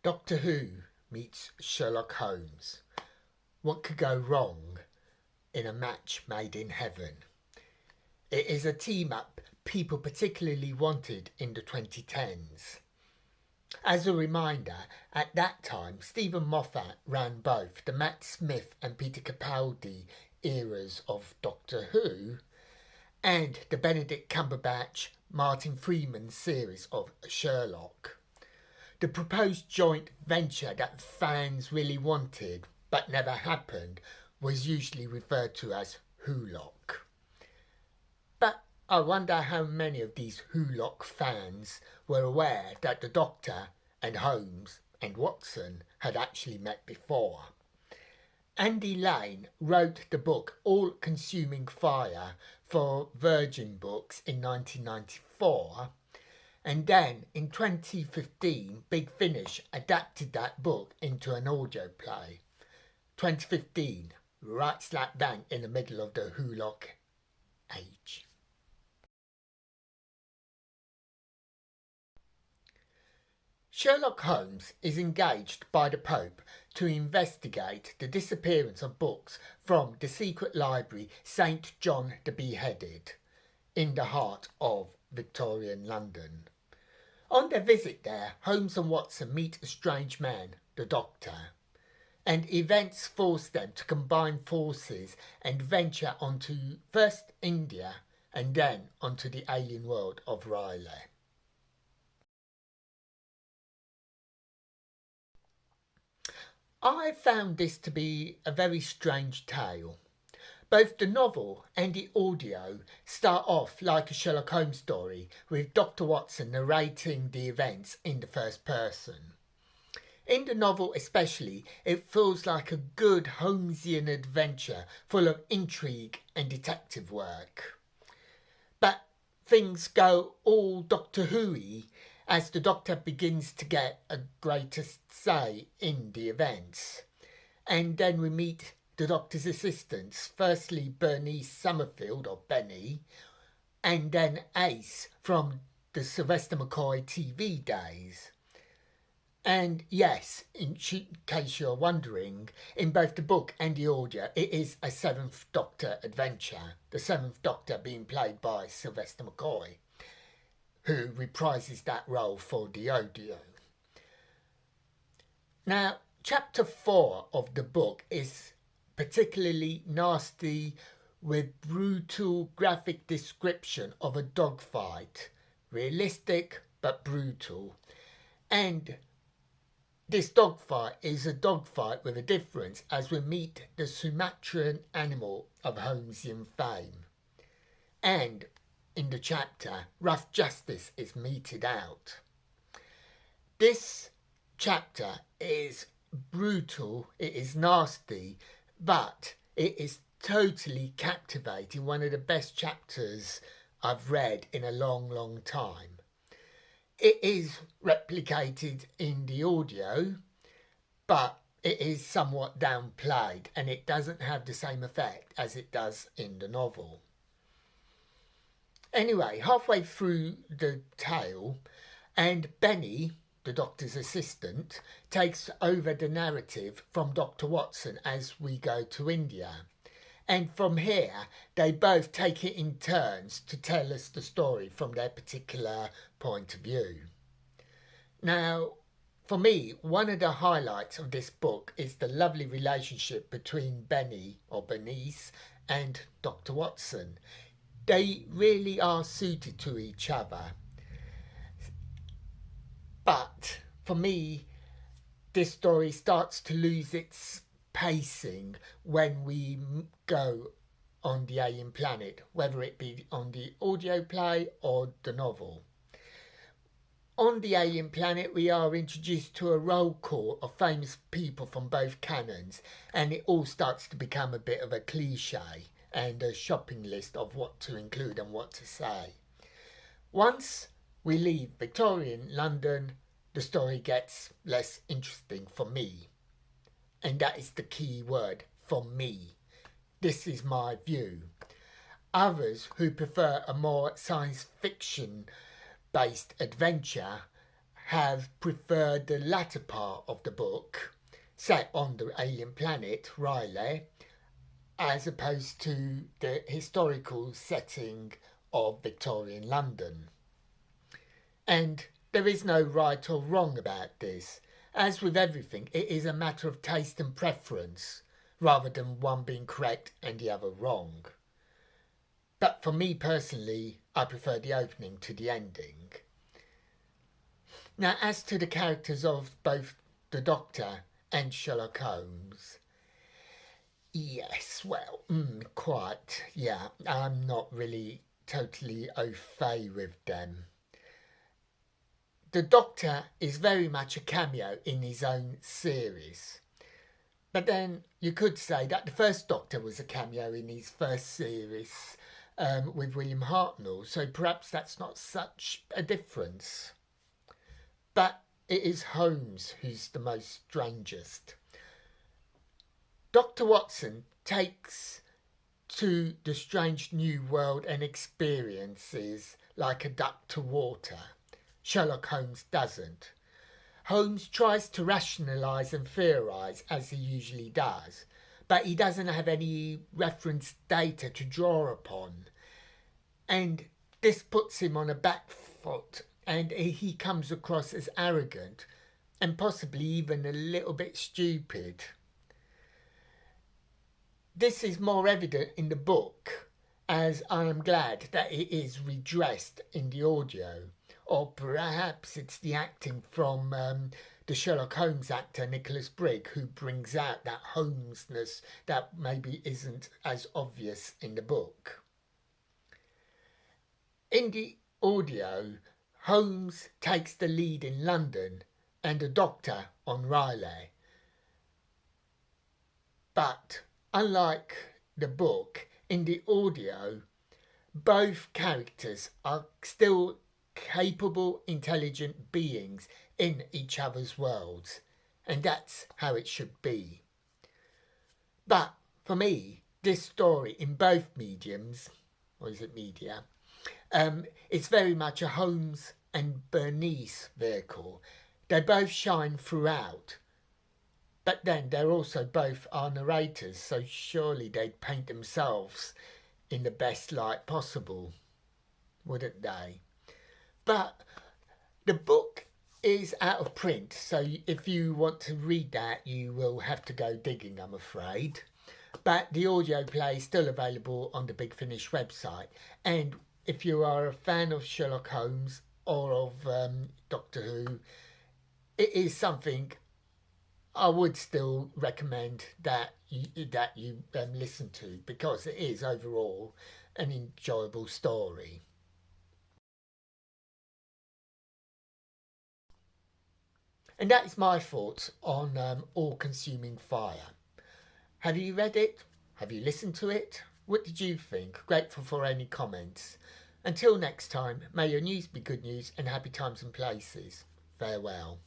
Doctor Who meets Sherlock Holmes. What could go wrong in a match made in heaven? It is a team-up people particularly wanted in the 2010s. As a reminder, at that time, Stephen Moffat ran both the Matt Smith and Peter Capaldi eras of Doctor Who and the Benedict Cumberbatch Martin Freeman series of Sherlock. The proposed joint venture that fans really wanted but never happened was usually referred to as Wholock. But I wonder how many of these Wholock fans were aware that the Doctor and Holmes and Watson had actually met before. Andy Lane wrote the book All Consuming Fire for Virgin Books in 1994, and then in 2015 Big Finish adapted that book into an audio play. 2015, right slap bang in the middle of the Wholock age. Sherlock Holmes is engaged by the Pope to investigate the disappearance of books from the secret library St. John the Beheaded in the heart of Victorian London. On their visit there, Holmes and Watson meet a strange man, the Doctor, and events force them to combine forces and venture onto first India and then onto the alien world of Riley. I found this to be a very strange tale. Both the novel and the audio start off like a Sherlock Holmes story, with Dr. Watson narrating the events in the first person. In the novel especially, it feels like a good Holmesian adventure full of intrigue and detective work. But things go all Doctor Who-y as the Doctor begins to get a greater say in the events. And then we meet the Doctor's assistants, firstly Bernice Summerfield, or Benny, and then Ace from the Sylvester McCoy TV days. And yes, in case you're wondering, in both the book and the audio, it is a Seventh Doctor adventure, the Seventh Doctor being played by Sylvester McCoy, who reprises that role for the audio. Now, chapter 4 of the book is particularly nasty, with brutal graphic description of a dogfight, realistic but brutal. And this dogfight is a dogfight with a difference, as we meet the Sumatran animal of Holmesian fame. And in the chapter, rough justice is meted out. This chapter is brutal, it is nasty, but it is totally captivating. One of the best chapters I've read in a long, long time. It is replicated in the audio, but it is somewhat downplayed and it doesn't have the same effect as it does in the novel. Anyway, halfway through the tale, and Benny, the Doctor's assistant, takes over the narrative from Dr. Watson as we go to India. And from here, they both take it in turns to tell us the story from their particular point of view. Now, for me, one of the highlights of this book is the lovely relationship between Benny, or Bernice, and Dr. Watson. They really are suited to each other. But for me, this story starts to lose its pacing when we go on the alien planet, whether it be on the audio play or the novel. On the alien planet, we are introduced to a roll call of famous people from both canons, and it all starts to become a bit of a cliche and a shopping list of what to include and what to say. Once we leave Victorian London, the story gets less interesting for me. And that is the key word, for me. This is my view. Others who prefer a more science fiction based adventure have preferred the latter part of the book, set on the alien planet Riley, as opposed to the historical setting of Victorian London. And there is no right or wrong about this. As with everything, it is a matter of taste and preference, rather than one being correct and the other wrong. But for me personally, I prefer the opening to the ending. Now, as to the characters of both the Doctor and Sherlock Holmes, yes, well, quite, yeah, I'm not really totally au fait with them. The Doctor is very much a cameo in his own series. But then you could say that the first Doctor was a cameo in his first series with William Hartnell, so perhaps that's not such a difference. But it is Holmes who's the most strangest. Dr. Watson takes to the strange new world and experiences like a duck to water. Sherlock Holmes doesn't. Holmes tries to rationalise and theorise as he usually does, but he doesn't have any reference data to draw upon. And this puts him on a back foot, and he comes across as arrogant and possibly even a little bit stupid. This is more evident in the book, as I am glad that it is redressed in the audio. Or perhaps it's the acting from the Sherlock Holmes actor Nicholas Brigg, who brings out that Holmesness that maybe isn't as obvious in the book. In the audio, Holmes takes the lead in London and the Doctor on Riley. But unlike the book, in the audio, both characters are still capable, intelligent beings in each other's worlds, and that's how it should be. But for me, this story in both mediums, or is it media, it's very much a Holmes and Bernice vehicle. They both shine throughout, but then they're also both our narrators, so surely they'd paint themselves in the best light possible, wouldn't they? But the book is out of print, so if you want to read that, you will have to go digging, I'm afraid. But the audio play is still available on the Big Finish website. And if you are a fan of Sherlock Holmes or of Doctor Who, it is something I would still recommend that you listen to, because it is overall an enjoyable story. And that is my thoughts on All Consuming Fire. Have you read it? Have you listened to it? What did you think? Grateful for any comments. Until next time, may your news be good news and happy times and places. Farewell.